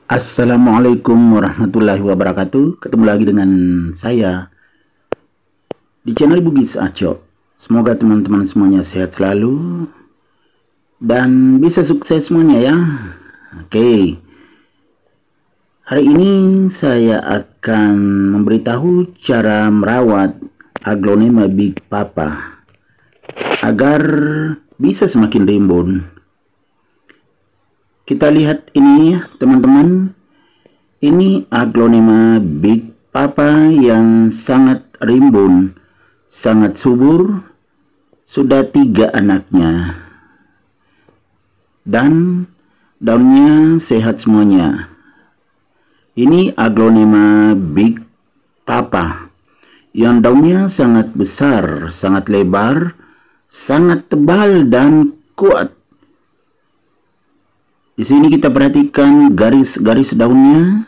Assalamualaikum warahmatullahi wabarakatuh. Ketemu lagi dengan saya di channel Bugis Aco. Semoga teman-teman semuanya sehat selalu dan bisa sukses semuanya ya. Oke. Hari ini saya akan memberitahu cara merawat Aglonema Big Papa agar bisa semakin rimbun. Kita lihat ini ya teman-teman. Ini Aglonema Big Papa yang sangat rimbun, sangat subur. Sudah 3 anaknya. Dan daunnya sehat semuanya. Ini Aglonema Big Papa yang daunnya sangat besar, sangat lebar, sangat tebal dan kuat. Di sini kita perhatikan garis-garis daunnya.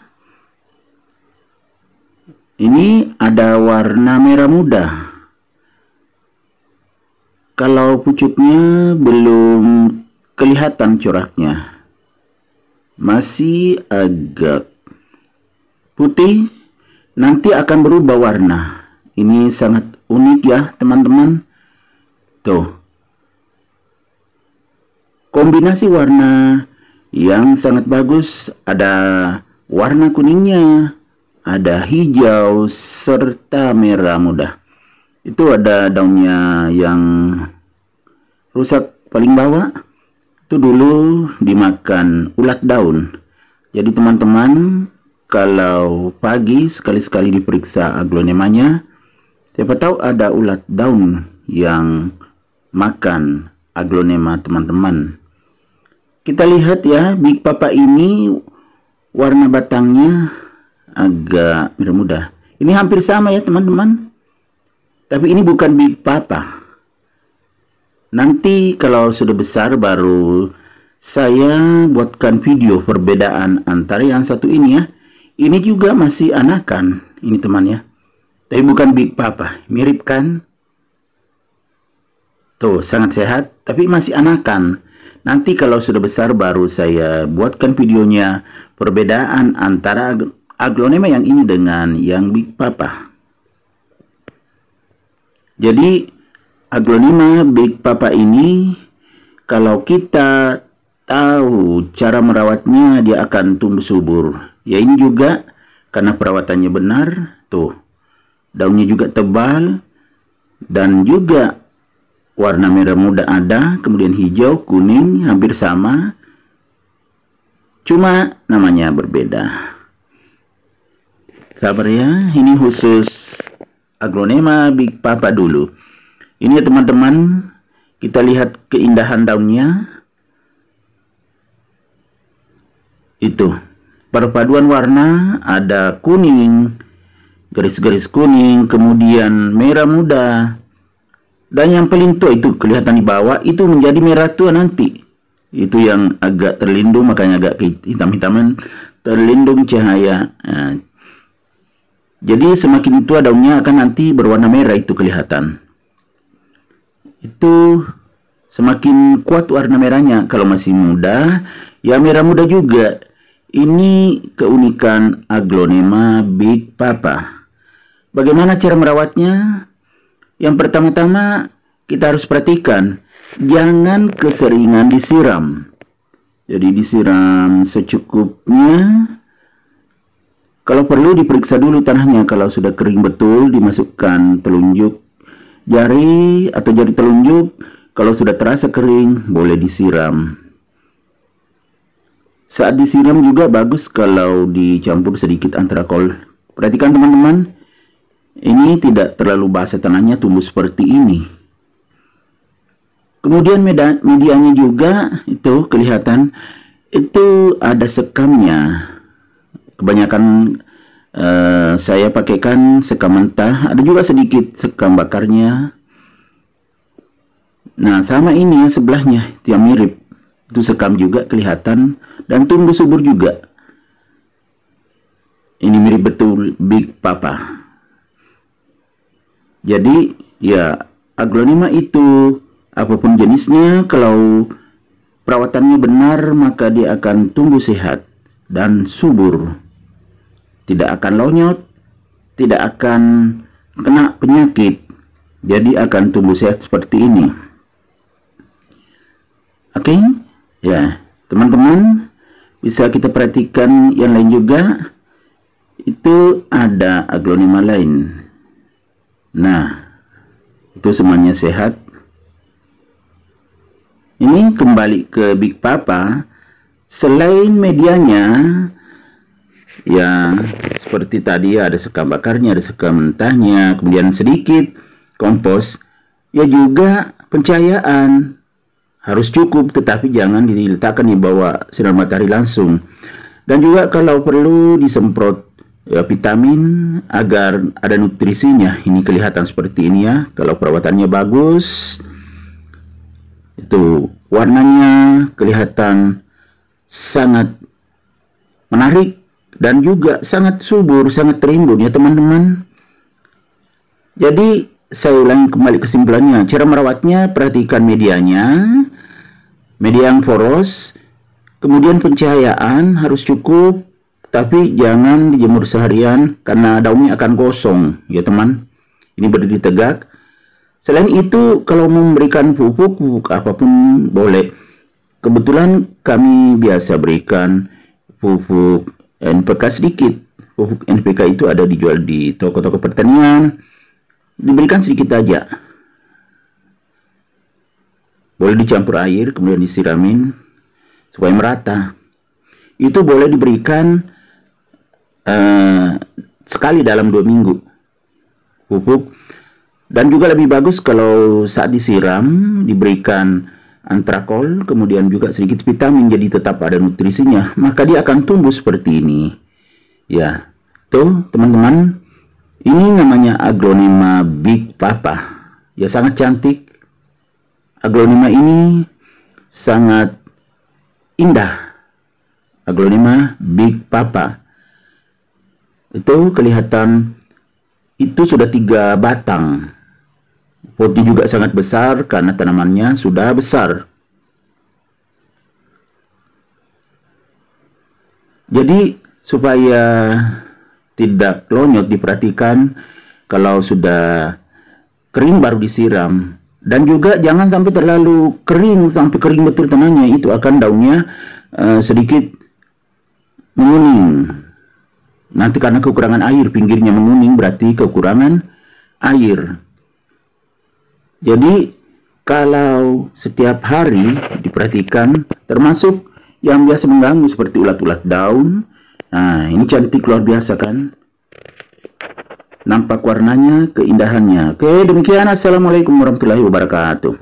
Ini ada warna merah muda. Kalau pucuknya belum kelihatan coraknya, masih agak putih, nanti akan berubah warna. Ini sangat unik ya teman-teman. Tuh, kombinasi warna yang sangat bagus, ada warna kuningnya, ada hijau, serta merah muda. Itu ada daunnya yang rusak paling bawah. Itu dulu dimakan ulat daun. Jadi teman-teman, kalau pagi sekali-sekali diperiksa aglonemanya, siapa tahu ada ulat daun yang makan aglonema teman-teman. Kita lihat ya, Big Papa ini warna batangnya agak merah muda. Ini hampir sama ya teman-teman. Tapi ini bukan Big Papa. Nanti kalau sudah besar baru saya buatkan video perbedaan antara yang satu ini ya. Ini juga masih anakan, ini teman ya. Tapi bukan Big Papa, mirip kan? Tuh, sangat sehat, tapi masih anakan. Nanti kalau sudah besar baru saya buatkan videonya perbedaan antara aglonema yang ini dengan yang Big Papa. Jadi aglonema Big Papa ini kalau kita tahu cara merawatnya, dia akan tumbuh subur. Ya ini juga karena perawatannya benar. Tuh, daunnya juga tebal dan juga warna merah muda ada, kemudian hijau, kuning, hampir sama. Cuma namanya berbeda. Sabar ya, ini khusus aglonema Big Papa dulu. Ini ya teman-teman, kita lihat keindahan daunnya. Itu, perpaduan warna, ada kuning, garis-garis kuning, kemudian merah muda. Dan yang paling tua itu kelihatan di bawah, itu menjadi merah tua nanti. Itu yang agak terlindung, makanya agak hitam-hitaman, terlindung cahaya. Nah, jadi semakin tua daunnya akan nanti berwarna merah, itu kelihatan. Itu semakin kuat warna merahnya. Kalau masih muda, ya merah muda juga. Ini keunikan aglonema Big Papa. Bagaimana cara merawatnya? Yang pertama-tama kita harus perhatikan, jangan keseringan disiram. Jadi disiram secukupnya. Kalau perlu diperiksa dulu tanahnya. Kalau sudah kering betul, dimasukkan telunjuk jari atau jari telunjuk. Kalau sudah terasa kering, boleh disiram. Saat disiram juga bagus kalau dicampur sedikit antrakol. Perhatikan teman-teman, ini tidak terlalu basah tanahnya, tumbuh seperti ini. Kemudian medianya juga itu kelihatan, itu ada sekamnya. Kebanyakan saya pakaikan sekam mentah, ada juga sedikit sekam bakarnya. Nah sama ini ya sebelahnya, itu yang mirip, itu sekam juga kelihatan dan tumbuh subur juga. Ini mirip betul Big Papa. Jadi ya aglonema itu apapun jenisnya, kalau perawatannya benar maka dia akan tumbuh sehat. dan subur. Tidak akan lonyot, tidak akan kena penyakit. Jadi akan tumbuh sehat seperti ini. Oke, ya teman-teman, bisa kita perhatikan yang lain juga. Itu ada aglonema lain. Nah, itu semuanya sehat. Ini kembali ke Big Papa. Selain medianya, ya seperti tadi ada sekam bakarnya, ada sekam mentahnya, kemudian sedikit kompos. Ya juga pencahayaan harus cukup, tetapi jangan diletakkan di bawah sinar matahari langsung. Dan juga kalau perlu disemprot ya, vitamin agar ada nutrisinya. Ini kelihatan seperti ini ya. Kalau perawatannya bagus, itu warnanya kelihatan sangat menarik dan juga sangat subur, sangat terimbun ya teman-teman. Jadi saya ulangi kembali kesimpulannya. Cara merawatnya, perhatikan medianya, media yang poros, kemudian pencahayaan harus cukup. Tapi jangan dijemur seharian karena daunnya akan gosong ya teman. Ini berdiri tegak. Selain itu, kalau memberikan pupuk apapun boleh. Kebetulan kami biasa berikan pupuk NPK sedikit. Pupuk NPK itu ada dijual di toko-toko pertanian. Diberikan sedikit aja. Boleh dicampur air kemudian disiramin supaya merata. Itu boleh diberikan sekali dalam 2 minggu pupuk. Dan juga lebih bagus kalau saat disiram diberikan antrakol, kemudian juga sedikit vitamin, jadi tetap ada nutrisinya, maka dia akan tumbuh seperti ini ya. Tuh teman-teman, ini namanya aglonema Big Papa ya, sangat cantik. Aglonema ini sangat indah. Aglonema Big Papa itu kelihatan itu sudah 3 batang. Potnya juga sangat besar karena tanamannya sudah besar. Jadi supaya tidak lonyot, diperhatikan kalau sudah kering baru disiram. Dan juga jangan sampai terlalu kering, sampai kering betul tanahnya, itu akan daunnya sedikit menguning. Nanti karena kekurangan air, pinggirnya menguning, berarti kekurangan air. Jadi kalau setiap hari diperhatikan, termasuk yang biasa mengganggu seperti ulat-ulat daun. Nah, ini cantik luar biasa kan? Nampak warnanya, keindahannya. Oke, demikian. Assalamualaikum warahmatullahi wabarakatuh.